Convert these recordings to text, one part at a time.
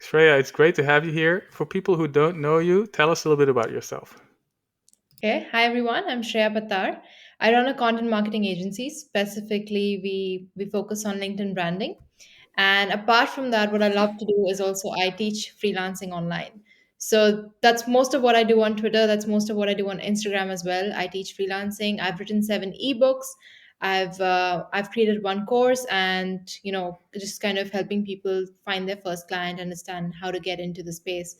Shreya, it's great to have you here. For people who don't know you, tell us a little bit about yourself. Okay, hi everyone. I'm Shreya Pattar. I run a content marketing agency. Specifically, we focus on LinkedIn branding. And apart from that, what I love to do is also I teach freelancing online. So that's most of what I do on Twitter. That's most of what I do on Instagram as well. I teach freelancing. I've written 7 ebooks. I've created one course, and just kind of helping people find their first client, understand how to get into the space.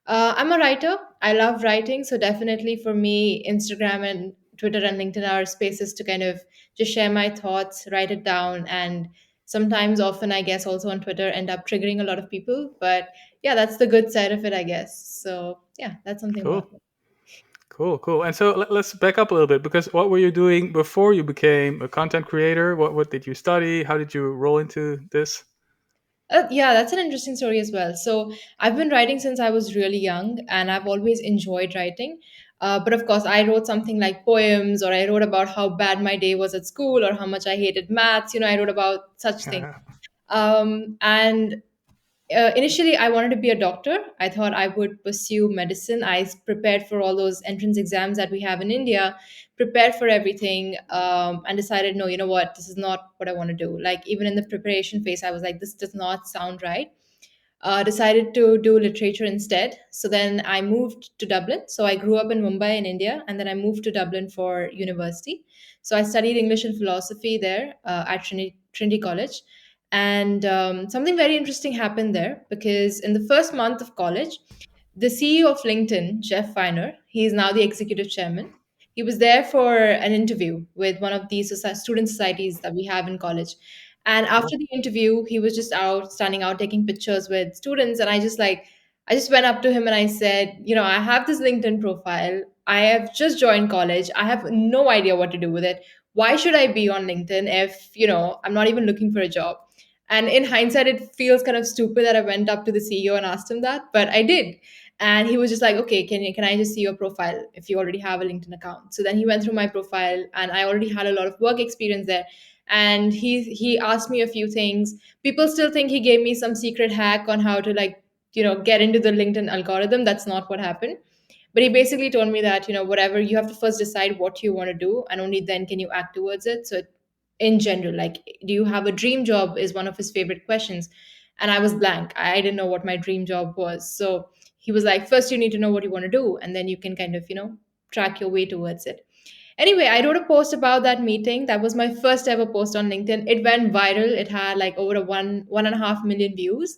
I'm a writer. I love writing. So definitely for me, Instagram and Twitter and LinkedIn are spaces to kind of just share my thoughts, write it down, and sometimes, often, I guess, also on Twitter, end up triggering a lot of people. But yeah, that's the good side of it, I guess. So yeah, that's something about Cool, it. cool. And so let's back up a little bit because what were you doing before you became a content creator? What did you study? How did you roll into this? Yeah, that's an interesting story as well. So I've been writing since I was really young, and I've always enjoyed writing. But of course, I wrote something like poems, or I wrote about how bad my day was at school, or how much I hated maths. I wrote about such things. And initially, I wanted to be a doctor. I thought I would pursue medicine. Prepared for all those entrance exams that we have in India, prepared for everything, and decided, no, you know what, this is not what I want to do. Like, even in the preparation phase, I was like, this does not sound right. Decided to do literature instead. So then I moved to Dublin. So I grew up in Mumbai in India, and then I moved to Dublin for university. So I studied English and philosophy there at Trinity College. And something very interesting happened there because in the first month of college, the CEO of LinkedIn, Jeff Weiner, he is now the executive chairman. He was there for an interview with one of these student societies that we have in college. And after Cool. the interview, he was just out, standing out, taking pictures with students. And I just went up to him and I said, I have this LinkedIn profile. I have just joined college. I have no idea what to do with it. Why should I be on LinkedIn if, I'm not even looking for a job? And in hindsight, it feels kind of stupid that I went up to the CEO and asked him that, but I did. And he was just like, okay, can I just see your profile if you already have a LinkedIn account? So then he went through my profile, and I already had a lot of work experience there. And he asked me a few things. People still think he gave me some secret hack on how to, like, get into the LinkedIn algorithm. That's not what happened. But he basically told me that, whatever, you have to first decide what you want to do, and only then can you act towards it. So in general, like, do you have a dream job, is one of his favorite questions. And I was blank. I didn't know what my dream job was. So he was like, first you need to know what you want to do, and then you can kind of, track your way towards it. Anyway, I wrote a post about that meeting. That was my first ever post on LinkedIn. It went viral. It had like over a 1.5 million views.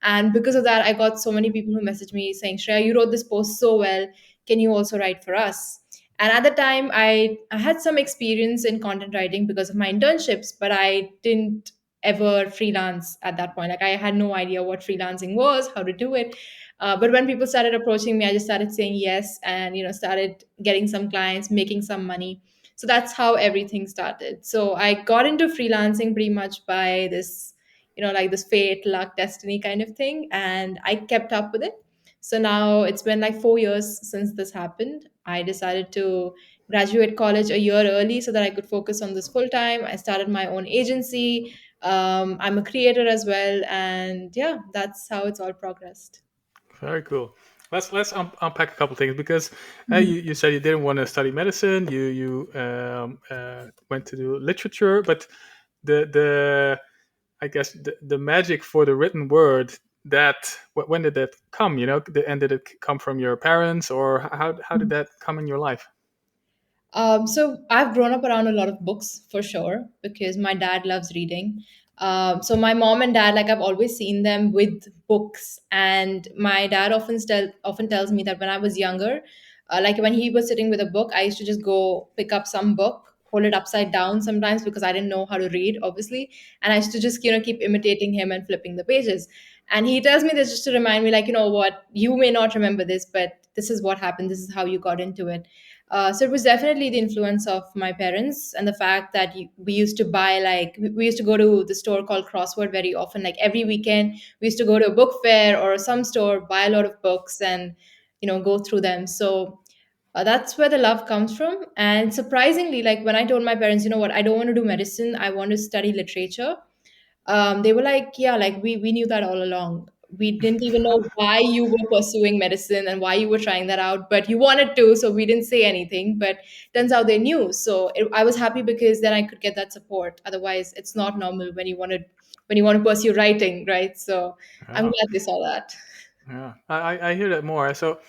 And because of that, I got so many people who messaged me saying, Shreya, you wrote this post so well. Can you also write for us? And at the time, I had some experience in content writing because of my internships, but I didn't ever freelance at that point. Like, I had no idea what freelancing was, how to do it. But when people started approaching me, I just started saying yes, and started getting some clients, making some money. So that's how everything started. So I got into freelancing pretty much by this, like this fate, luck, destiny kind of thing, and I kept up with it. So now it's been like 4 years since this happened. I decided to graduate college a year early so that I could focus on this full time. I started my own agency. I'm a creator as well, and yeah, that's how it's all progressed. Very cool. Let's unpack a couple things because you said you didn't want to study medicine. You went to do literature, but the I guess the magic for the written word, that when did that come? And did it come from your parents, or how did that come in your life? So I've grown up around a lot of books for sure because my dad loves reading. So my mom and dad, like, I've always seen them with books, and my dad often tells me that when I was younger, like when he was sitting with a book, I used to just go pick up some book, hold it upside down sometimes because I didn't know how to read, obviously, and I used to just keep imitating him and flipping the pages. And he tells me this just to remind me, like, what, you may not remember this, but this is what happened. This is how you got into it. So it was definitely the influence of my parents, and the fact that we used to buy, like, we used to go to the store called Crossword very often. Like, every weekend, we used to go to a book fair or some store, buy a lot of books, and go through them. So that's where the love comes from. And surprisingly, like, when I told my parents, you know what, I don't want to do medicine, I want to study literature, they were like, yeah, like, we knew that all along. We didn't even know why you were pursuing medicine and why you were trying that out, but you wanted to, so we didn't say anything. But turns out they knew. So I was happy because then I could get that support. Otherwise, it's not normal when you want to pursue writing, right? So I'm Yeah. glad they saw that. Yeah, I hear that more. So,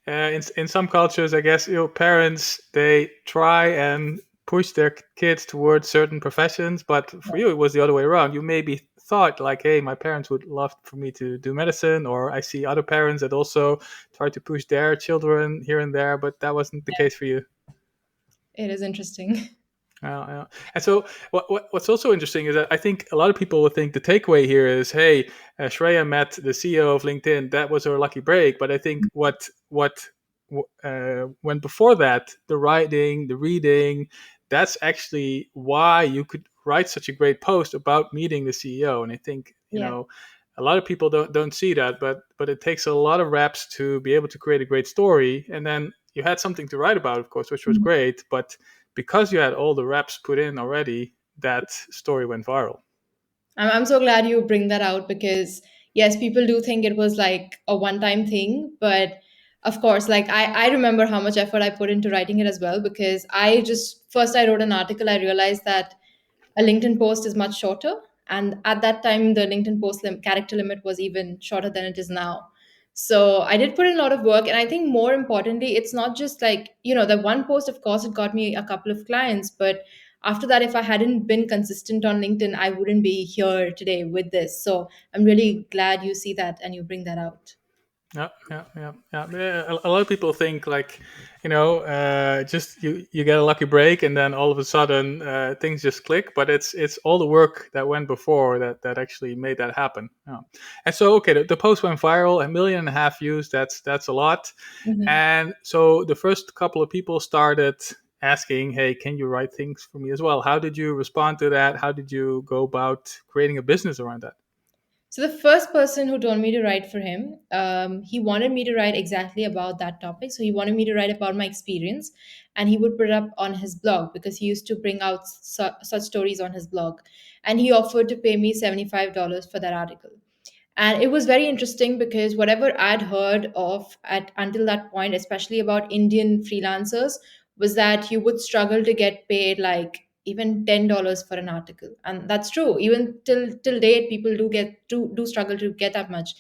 in some cultures, I guess parents they try and push their kids towards certain professions, but for you it was the other way around. You maybe thought like, hey, my parents would love for me to do medicine, or I see other parents that also try to push their children here and there, but that wasn't the case for you. It is interesting. Yeah. And so, what's also interesting is that I think a lot of people would think the takeaway here is, hey, Shreya met the CEO of LinkedIn. That was her lucky break. But I think what went before that, the writing, the reading, that's actually why you could write such a great post about meeting the CEO. And I think Yeah. a lot of people don't see that, but it takes a lot of reps to be able to create a great story. And then you had something to write about, of course, which was great, but because you had all the reps put in already, that story went viral. I'm so glad you bring that out because yes, people do think it was like a one-time thing, but of course, like I remember how much effort I put into writing it as well because I just first I wrote an article, I realized that a LinkedIn post is much shorter. And at that time, the LinkedIn post character limit was even shorter than it is now. So I did put in a lot of work. And I think more importantly, it's not just like, the one post, of course, it got me a couple of clients. But after that, if I hadn't been consistent on LinkedIn, I wouldn't be here today with this. So I'm really glad you see that and you bring that out. Yeah. A lot of people think like, just you get a lucky break and then all of a sudden things just click. But it's all the work that went before that actually made that happen. Yeah. And so okay, the post went viral, 1.5 million views. That's a lot. Mhm. And so the first couple of people started asking, hey, can you write things for me as well? How did you respond to that? How did you go about creating a business around that? So the first person who told me to write for him, he wanted me to write exactly about that topic. So he wanted me to write about my experience, and he would put it up on his blog because he used to bring out such stories on his blog. And he offered to pay me $75 for that article. And it was very interesting because whatever I'd heard of at until that point, especially about Indian freelancers, was that you would struggle to get paid like even $10 for an article. And that's true. Even till date, people do struggle to get that much.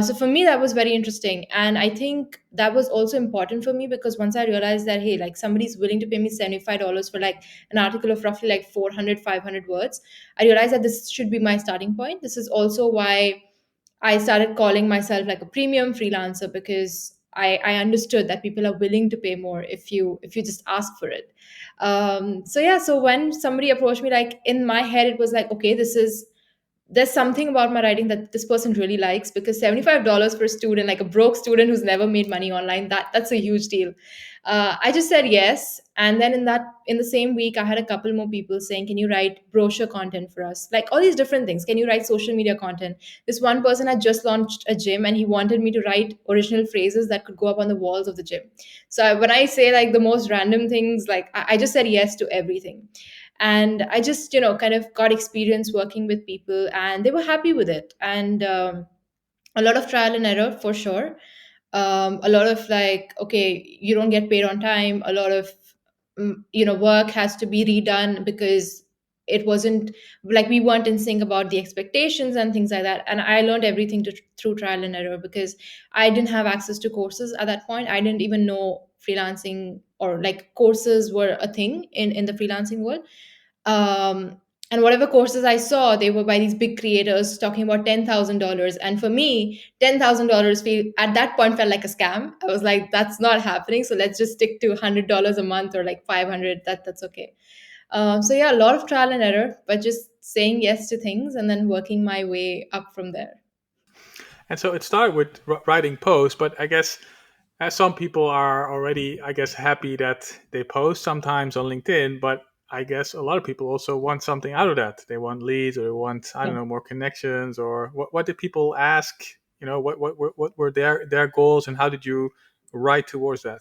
So for me, that was very interesting. And I think that was also important for me because once I realized that, hey, like somebody's willing to pay me $75 for like an article of roughly like 400, 500 words, I realized that this should be my starting point. This is also why I started calling myself like a premium freelancer because I understood that people are willing to pay more if you just ask for it. So yeah, so when somebody approached me, like in my head, it was like, okay, there's something about my writing that this person really likes because $75 for a student, like a broke student who's never made money online, that's a huge deal. I just said yes, and then in the same week, I had a couple more people saying, "Can you write brochure content for us? Like all these different things. Can you write social media content?" This one person had just launched a gym, and he wanted me to write original phrases that could go up on the walls of the gym. So when I say like the most random things, like I just said yes to everything, and I just kind of got experience working with people and they were happy with it. And a lot of trial and error for sure. A lot of like, okay, you don't get paid on time, a lot of work has to be redone because it wasn't like we weren't in sync about the expectations and things like that. And I learned everything through trial and error because I didn't have access to courses at that point. I didn't even know freelancing or like courses were a thing in the freelancing world. Um, and whatever courses I saw, they were by these big creators talking about $10,000. And for me, $10,000 feel at that point felt like a scam. I was like, that's not happening. So let's just stick to $100 a month or like 500. That's okay. So yeah, a lot of trial and error, but just saying yes to things and then working my way up from there. And so it started with writing posts, but I guess some people are already, I guess, happy that they post sometimes on LinkedIn, but I guess a lot of people also want something out of that. They want leads or they want, I don't know, more connections or what did people ask? What were their goals and how did you write towards that?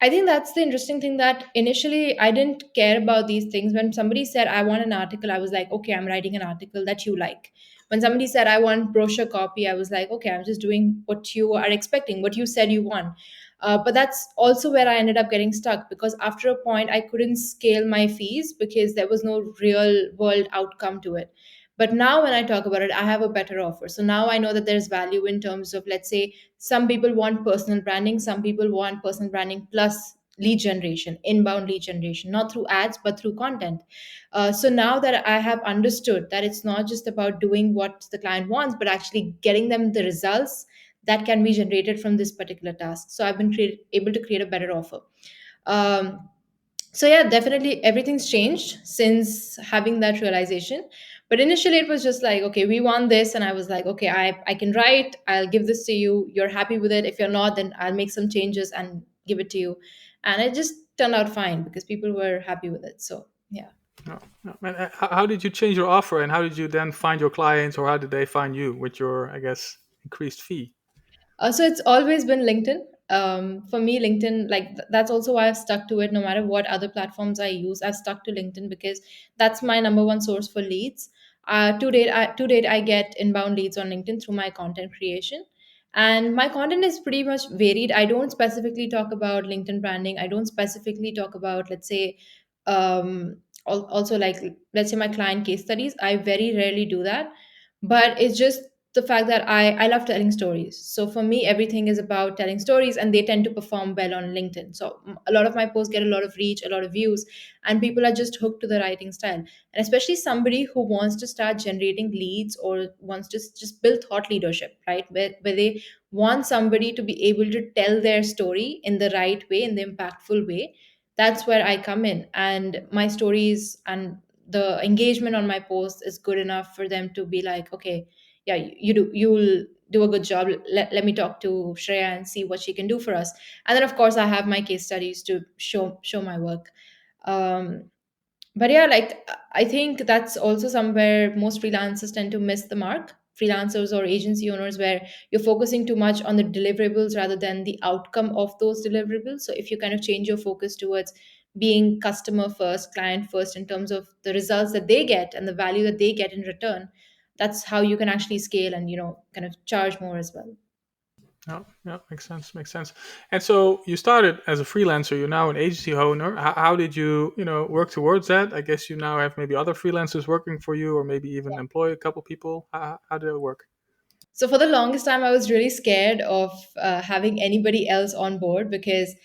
I think that's the interesting thing that initially I didn't care about these things. When somebody said, I want an article, I was like, okay, I'm writing an article that you like. When somebody said, I want brochure copy, I was like, okay, I'm just doing what you are expecting, what you said you want. But that's also where I ended up getting stuck, because after a point, I couldn't scale my fees because there was no real world outcome to it. But now, when I talk about it, I have a better offer. So now I know that there's value in terms of, let's say, some people want personal branding, some people want personal branding plus lead generation, inbound lead generation, not through ads, but through content. So now that I have understood that it's not just about doing what the client wants, but actually getting them the results that can be generated from this particular task. So I've been able to create a better offer. Um, so yeah, definitely everything's changed since having that realization. But initially it was just like, okay, we want this, and I was like, okay, I can write, I'll give this to you, you're happy with it. If you're not, then I'll make some changes and give it to you. And it just turned out fine because people were happy with it. So yeah. No, no. And how did you change your offer, and how did you then find your clients, or how did they find you with your, I guess, increased fee? So it's always been LinkedIn. For me, LinkedIn, like that's also why I've stuck to it. No matter what other platforms I use, I've stuck to LinkedIn because that's my number one source for leads. To date, I get inbound leads on LinkedIn through my content creation, and my content is pretty much varied. I don't specifically talk about LinkedIn branding. I don't specifically talk about, let's say, also like, let's say, my client case studies. I very rarely do that, but it's just the fact that I love telling stories. So for me, everything is about telling stories, and they tend to perform well on LinkedIn. So a lot of my posts get a lot of reach, a lot of views, and people are just hooked to the writing style. And especially somebody who wants to start generating leads or wants to just build thought leadership, right? Where they want somebody to be able to tell their story in the right way, in the impactful way. That's where I come in, and my stories and the engagement on my post is good enough for them to be like, okay, yeah, you'll do a good job. Let me talk to Shreya and see what she can do for us. And then of course I have my case studies to show my work. um, but yeah, like I think that's also somewhere most freelancers tend to miss the mark, freelancers or agency owners, where you're focusing too much on the deliverables rather than the outcome of those deliverables. So if you kind of change your focus towards being customer first, client first, in terms of the results that they get and the value that they get in return, that's how you can actually scale and, kind of charge more as well. No, yeah, makes sense, makes sense. And so you started as a freelancer. You're now an agency owner. How did you, work towards that? I guess you now have maybe other freelancers working for you, or maybe even employ a couple people. How did it work? So for the longest time, I was really scared of having anybody else on board, because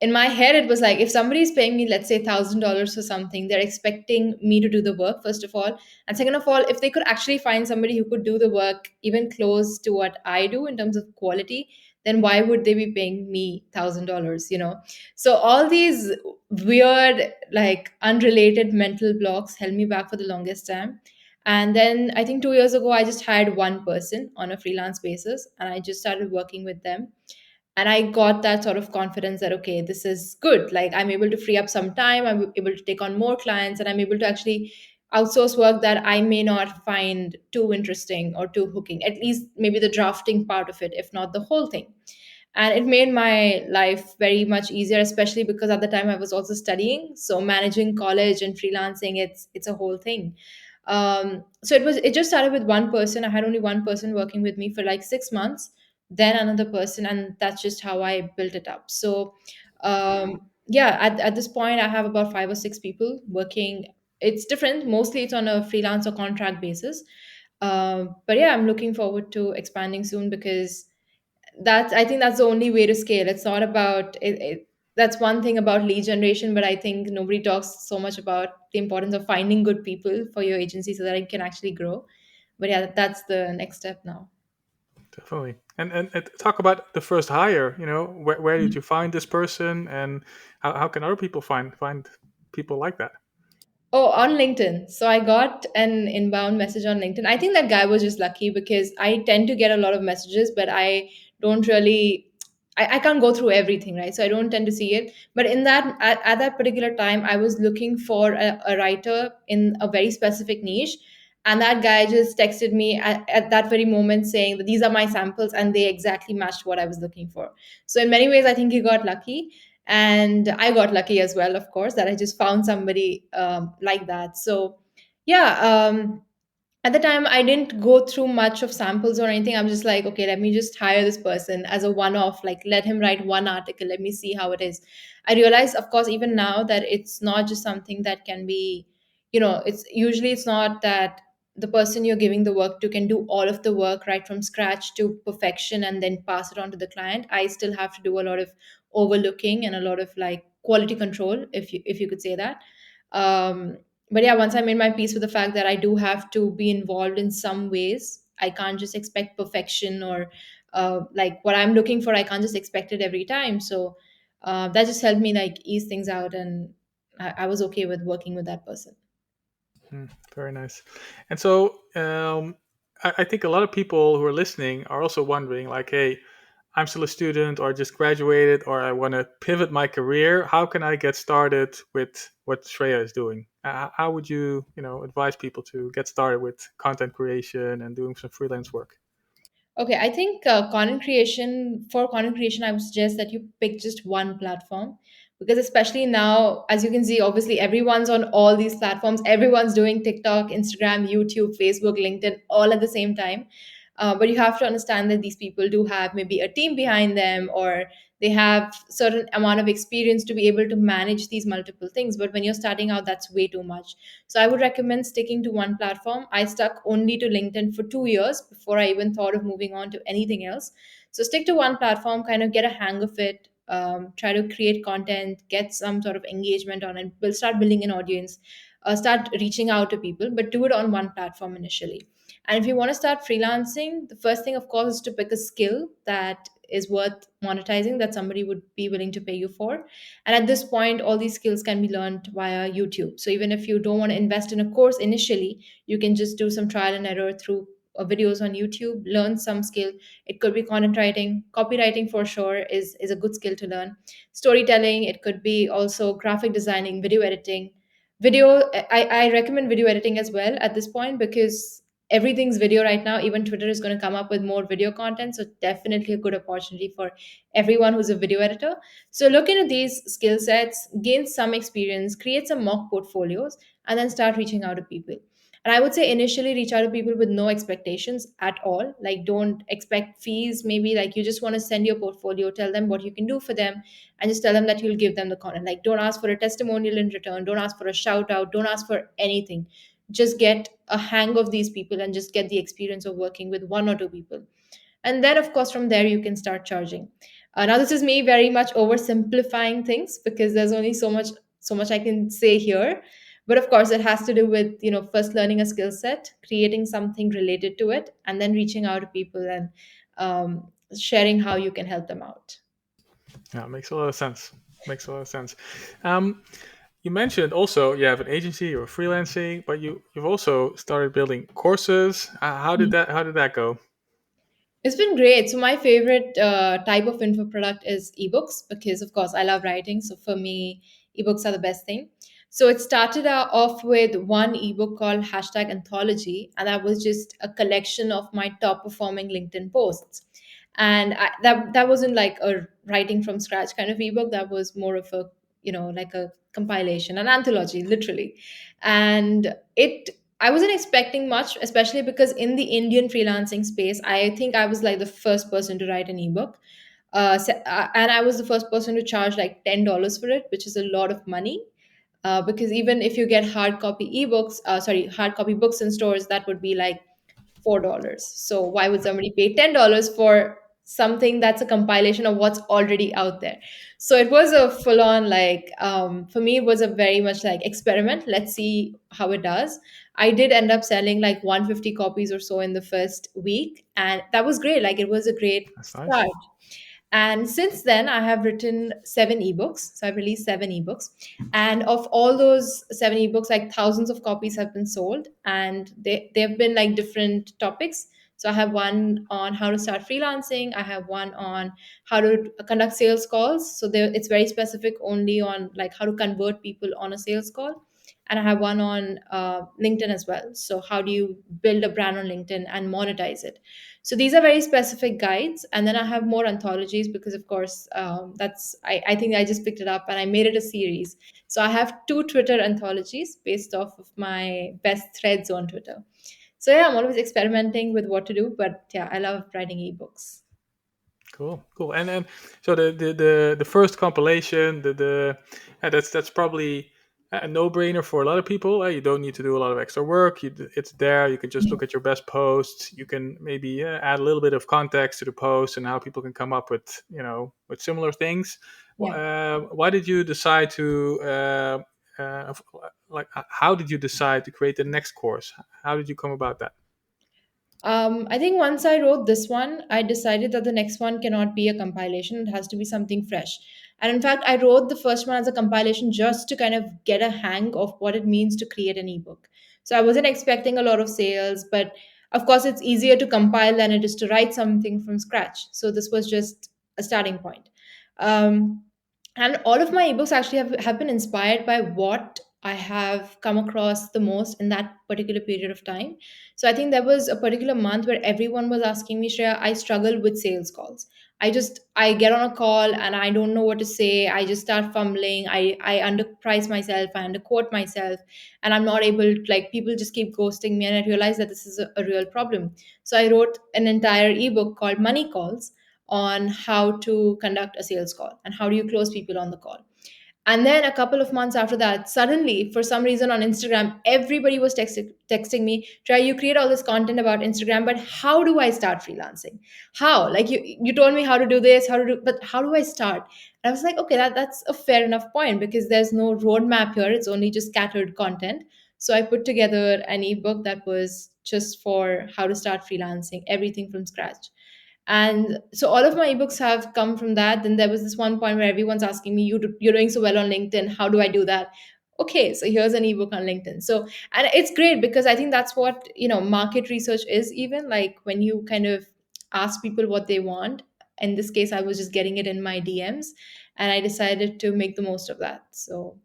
in my head it was like, if somebody is paying me, let's say, $1,000 for something, they're expecting me to do the work, first of all, and second of all, if they could actually find somebody who could do the work even close to what I do in terms of quality, then why would they be paying me $1,000? So all these weird, like, unrelated mental blocks held me back for the longest time. And then I think 2 years ago, I just hired one person on a freelance basis, and I just started working with them. And I got that sort of confidence that, okay, this is good. Like, I'm able to free up some time, I'm able to take on more clients, and I'm able to actually outsource work that I may not find too interesting or too hooking, at least maybe the drafting part of it, if not the whole thing. And it made my life very much easier, especially because at the time I was also studying, so managing college and freelancing, it's a whole thing. So it just started with one person. I had only one person working with me for like 6 months, then another person, and that's just how I built it up. So yeah, at this point I have about 5 or 6 people working. It's different, mostly it's on a freelance or contract basis. But yeah, I'm looking forward to expanding soon, because I think that's the only way to scale. It's not about it. That's one thing about lead generation, but I think nobody talks so much about the importance of finding good people for your agency so that it can actually grow. But yeah, that's the next step now. Definitely. And talk about the first hire. Where did you find this person, and how can other people find people like that? Oh, on LinkedIn. So I got an inbound message on LinkedIn. I think that guy was just lucky, because I tend to get a lot of messages, but I don't really, I can't go through everything, right? So I don't tend to see it. But at that particular time, I was looking for a writer in a very specific niche. And that guy just texted me at that very moment saying that these are my samples, and they exactly matched what I was looking for. So in many ways, I think he got lucky, and I got lucky as well, of course, that I just found somebody like that. So yeah, At the time I didn't go through much of samples or anything. I'm just like, okay, let me just hire this person as a one off, like let him write one article, let me see how it is. I realize, of course, even now, that it's not just something that can be, it's usually, it's not that the person you're giving the work to can do all of the work right from scratch to perfection and then pass it on to the client. I still have to do a lot of overlooking and a lot of like quality control, if you could say that. um but yeah, once I made my peace with the fact that I do have to be involved in some ways, I can't just expect perfection, or like what I'm looking for, I can't just expect it every time. So that just helped me like ease things out, and I was okay with working with that person. Hmm, very nice. And so I think a lot of people who are listening are also wondering, like, hey, I'm still a student, or just graduated, or I want to pivot my career. How can I get started with what Shreya is doing? How would you, advise people to get started with content creation and doing some freelance work? Okay, I think content creation, I would suggest that you pick just one platform, because especially now, as you can see, obviously everyone's on all these platforms. Everyone's doing TikTok, Instagram, YouTube, Facebook, LinkedIn, all at the same time. But you have to understand that these people do have maybe a team behind them, or they have certain amount of experience to be able to manage these multiple things. But when you're starting out, that's way too much. So I would recommend sticking to one platform. I stuck only to LinkedIn for 2 years before I even thought of moving on to anything else. So stick to one platform, kind of get a hang of it, try to create content, get some sort of engagement on it, will start building an audience, start reaching out to people, but do it on one platform initially. And if you want to start freelancing, the first thing, of course, is to pick a skill that is worth monetizing, that somebody would be willing to pay you for. And at this point, all these skills can be learned via YouTube. So even if you don't want to invest in a course initially, you can just do some trial and error through videos on YouTube, learn some skill. It could be content writing, copywriting for sure is a good skill to learn. Storytelling, it could be also graphic designing, video editing. I recommend video editing as well at this point, because everything's video right now. Even Twitter is going to come up with more video content. So definitely a good opportunity for everyone who's a video editor. So look into these skill sets, gain some experience, create some mock portfolios, and then start reaching out to people. And I would say initially reach out to people with no expectations at all. Like don't expect fees. Maybe like you just want to send your portfolio, tell them what you can do for them, and just tell them that you'll give them the content. Like don't ask for a testimonial in return. Don't ask for a shout out. Don't ask for anything. Just get a hang of these people and just get the experience of working with one or two people. And then of course from there you can start charging. Now this is me very much oversimplifying things, because there's only so much I can say here. But of course it has to do with, first learning a skill set, creating something related to it, and then reaching out to people and sharing how you can help them out. Yeah, makes a lot of sense. Makes a lot of sense. Um, you mentioned also you have an agency, you're freelancing, but you've also started building courses. How did that go? It's been great. So my favorite type of info product is ebooks, because of course I love writing. So for me, ebooks are the best thing. So it started off with one ebook called hashtag anthology, and that was just a collection of my top performing LinkedIn posts. And that wasn't like a writing from scratch kind of ebook. That was more of a, like a compilation, an anthology, literally. And I wasn't expecting much, especially because in the Indian freelancing space, I think I was like the first person to write an ebook. And I was the first person to charge like $10 for it, which is a lot of money. Because even if you get hard copy books in stores, that would be like $4. So why would somebody pay $10 for something that's a compilation of what's already out there? So it was a full on like, for me it was a very much like experiment. Let's see how it does. I did end up selling like 150 copies or so in the first week, and that was great. Like it was a great That's nice. start. And since then, I have written 7 ebooks. So I've released 7 ebooks. And of all those 7 ebooks, like thousands of copies have been sold. And they have been like different topics. So I have one on how to start freelancing. I have one on how to conduct sales calls. So it's very specific only on like how to convert people on a sales call. And I have one on LinkedIn as well. So how do you build a brand on LinkedIn and monetize it? So these are very specific guides, and then I have more anthologies because, of course, I think I just picked it up and I made it a series. So I have two Twitter anthologies based off of my best threads on Twitter. So yeah, I'm always experimenting with what to do, but yeah, I love writing ebooks. Cool, cool. And then, so the first compilation, that's probably a no brainer for a lot of people. You don't need to do a lot of extra work. It's there. You can just look at your best posts. You can maybe add a little bit of context to the post and how people can come up with with similar things. Yeah. Why did you decide to how did you decide to create the next course? How did you come about that? I think once I wrote this one, I decided that the next one cannot be a compilation. It has to be something fresh. And in fact, I wrote the first one as a compilation just to kind of get a hang of what it means to create an ebook. So I wasn't expecting a lot of sales, but of course, it's easier to compile than it is to write something from scratch. So this was just a starting point. Um, and all of my ebooks actually have been inspired by what I have come across the most in that particular period of time. So I think there was a particular month where everyone was asking me, Shreya, I struggle with sales calls. I get on a call and I don't know what to say. I just start fumbling. I underprice myself, I underquote myself, and I'm not able to, like, people just keep ghosting me. And I realized that this is a real problem. So I wrote an entire ebook called Money Calls on how to conduct a sales call and how do you close people on the call. And then a couple of months after that, suddenly, for some reason on Instagram, everybody was texting me, Try, you create all this content about Instagram, but how do I start freelancing? How? Like you told me how to do this, how to do, but how do I start? And I was like, okay, that's a fair enough point because there's no roadmap here. It's only just scattered content. So I put together an ebook that was just for how to start freelancing, everything from scratch. And so all of my ebooks have come from that. Then there was this one point where everyone's asking me, you're doing so well on LinkedIn, how do I do that? Okay, so here's an ebook on LinkedIn. So, and it's great because I think that's what, market research is, even like when you kind of ask people what they want. In this case, I was just getting it in my DMs, and I decided to make the most of that. So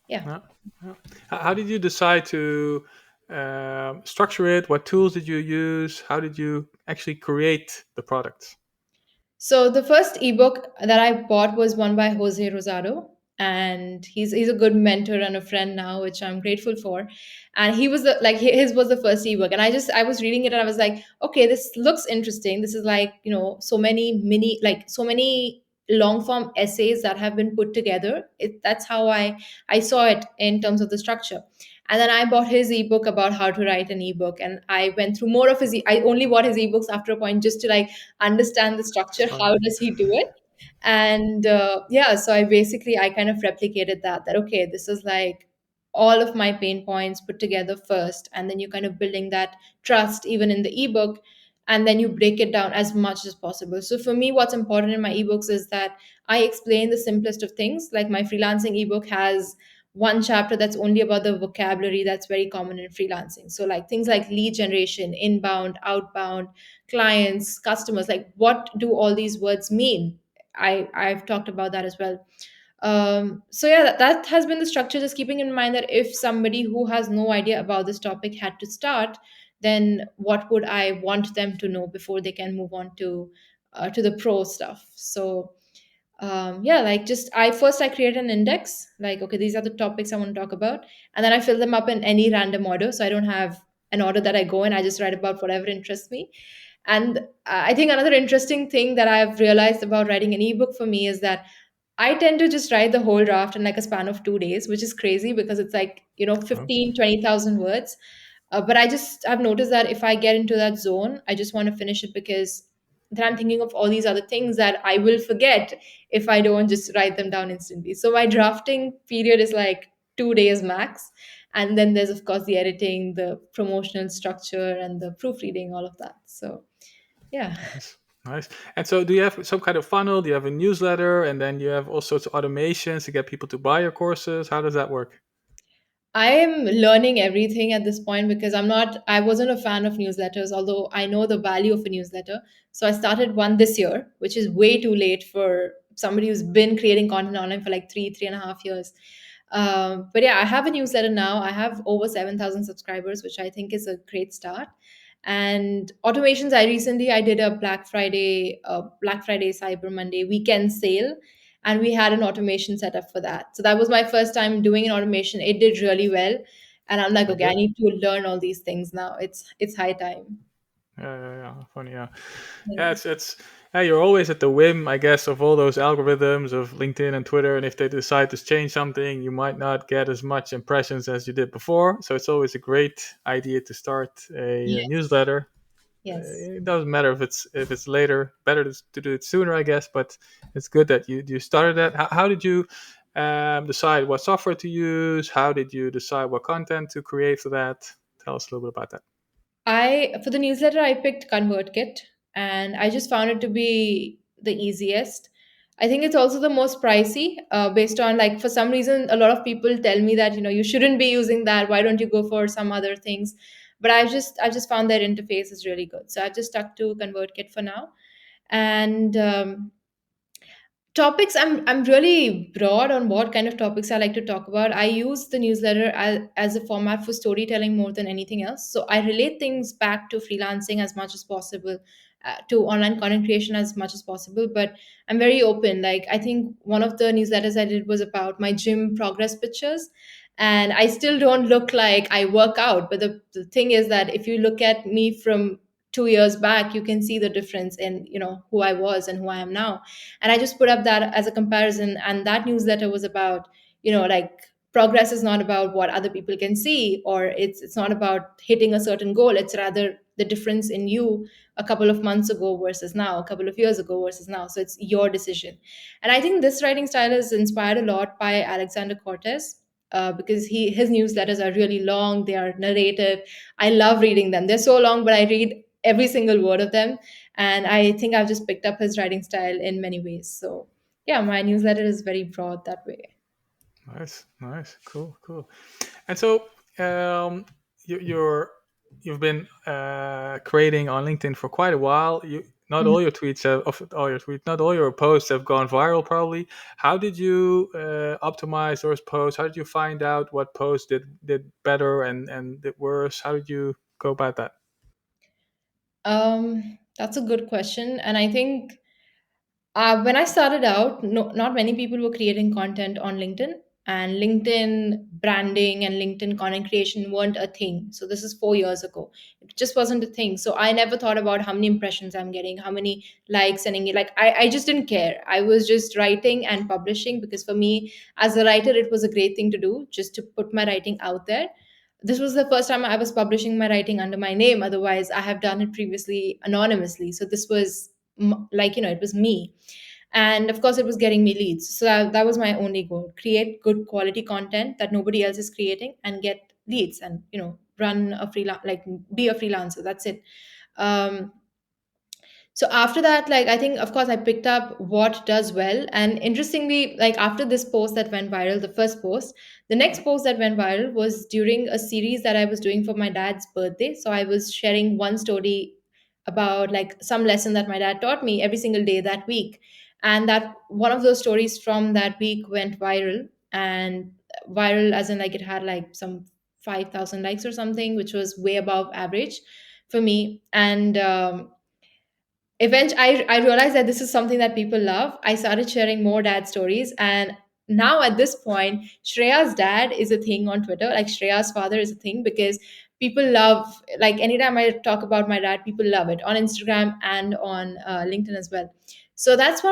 yeah. Yeah, yeah. How did you decide to structure it? What tools did you use? How did you actually create the product? So the first ebook that I bought was one by Jose Rosado, and he's a good mentor and a friend now, which I'm grateful for. And he was his was the first ebook, and I was reading it and I was like, okay, this looks interesting. This is like so many long form essays that have been put together. That's how I saw it in terms of the structure. And then I bought his ebook about how to write an ebook, and I went through more of his. I only bought his ebooks after a point just to like understand the It's structure. fun. How does he do it? And yeah, so I kind of replicated that okay, this is like all of my pain points put together first, and then you kind of building that trust even in the ebook, and then you break it down as much as possible. So for me, what's important in my ebooks is that I explain the simplest of things. Like my freelancing ebook has one chapter that's only about the vocabulary that's very common in freelancing. So like things like lead generation, inbound, outbound, clients, customers, like what do all these words mean? I've talked about that as well. So yeah, that has been the structure, just keeping in mind that if somebody who has no idea about this topic had to start, then what would I want them to know before they can move on to the pro stuff. So yeah, like just I create an index, like okay, these are the topics I want to talk about, and then I fill them up in any random order, so I don't have an order that I go in. I just write about whatever interests me. And I think another interesting thing that I've realized about writing an ebook for me is that I tend to just write the whole draft in like a span of 2 days, which is crazy because it's like, Oh, 15, 20,000 words. But I've noticed that if I get into that zone, I just want to finish it because then I'm thinking of all these other things that I will forget if I don't just write them down instantly. So my drafting period is like 2 days max. And then there's, of course, the editing, the promotional structure, and the proofreading, all of that. So, yeah. nice, nice. And so, do you have some kind of funnel? Do you have a newsletter, and then you have all sorts of automations to get people to buy your courses? How does that work? I am learning everything at this point because I wasn't a fan of newsletters, although I know the value of a newsletter. So I started one this year, which is way too late for somebody who's been creating content online for like 3.5 years. But yeah, I have a newsletter now. I have over 7,000 subscribers, which I think is a great start. And automations, I did a Black Friday, Cyber Monday weekend sale, and we had an automation set up for that. So that was my first time doing an automation. It did really well. And I'm like, Very okay, I good. need to learn all these things now. It's high time. Yeah, yeah, yeah. Funny, yeah. Yeah, Yeah. it's yeah, you're always at the whim, I guess, of all those algorithms of LinkedIn and Twitter, and if they decide to change something, you might not get as much impressions as you did before. So it's always a great idea to start a Yes. newsletter. Yes. It doesn't matter if it's later. Better to do it sooner, I guess. But it's good that you started that. How did you decide what software to use? How did you decide what content to create for that? Tell us a little bit about that. I for the newsletter I picked ConvertKit, and I just found it to be the easiest. I think it's also the most pricey, based on, like, for some reason a lot of people tell me that you shouldn't be using that. Why don't you go for some other things? But I just found their interface is really good, so I've just stuck to ConvertKit for now. And topics, I'm really broad on what kind of topics I like to talk about. I use the newsletter as a format for storytelling more than anything else, so I relate things back to freelancing as much as possible, to online content creation as much as possible. But I'm very open. Like, I think one of the newsletters I did was about my gym progress pictures, and I still don't look like I work out, but the thing is that if you look at me from 2 years back, you can see the difference in who I was and who I am now. And I just put up that as a comparison, and that newsletter was about, like, progress is not about what other people can see, or it's not about hitting a certain goal. It's rather the difference in you a couple of months ago versus now, a couple of years ago versus now. So it's your decision. And I think this writing style is inspired a lot by Alexander Cortez, because his newsletters are really long, they are narrative. I love reading them. They're so long, but I read every single word of them. And I think I've just picked up his writing style in many ways. So yeah, my newsletter is very broad that way. Nice, nice, cool, cool. And so, um, you, you're you've been creating on LinkedIn for quite a while. You not Mhm. all your tweets have of all your tweets, not all your posts have gone viral. Probably. How did you optimize those posts? How did you find out what posts did better and did worse? How did you go about that? That's a good question, and I think when I started out, no, not many people were creating content on LinkedIn, and LinkedIn branding and LinkedIn content creation weren't a thing. So this is 4 years ago. It just wasn't a thing. So I never thought about how many impressions I'm getting, how many likes, and like I just didn't care. I was just writing and publishing, because for me as a writer, it was a great thing to do, just to put my writing out there. This was the first time I was publishing my writing under my name. Otherwise, I have done it previously anonymously. So this was like, it was me. And of course, it was getting me leads. So that was my only goal: create good quality content that nobody else is creating, and get leads, and run a freelance, like, be a freelancer. That's it. um, so after that, like, I think, of course, I picked up what does well. And interestingly, like, after this post that went viral, the first post, the next post that went viral was during a series that I was doing for my dad's birthday. So I was sharing one story about, like, some lesson that my dad taught me every single day that week. And that one of those stories from that week went viral. And viral as in, like, it had like some 5,000 likes or something, which was way above average for me. And eventually I realized that this is something that people love. I started sharing more dad stories, and now at this point, Shreya's dad is a thing on Twitter. Like, Shreya's father is a thing, because people love, like, anytime I talk about my dad, people love it on Instagram and on LinkedIn as well. So that's one of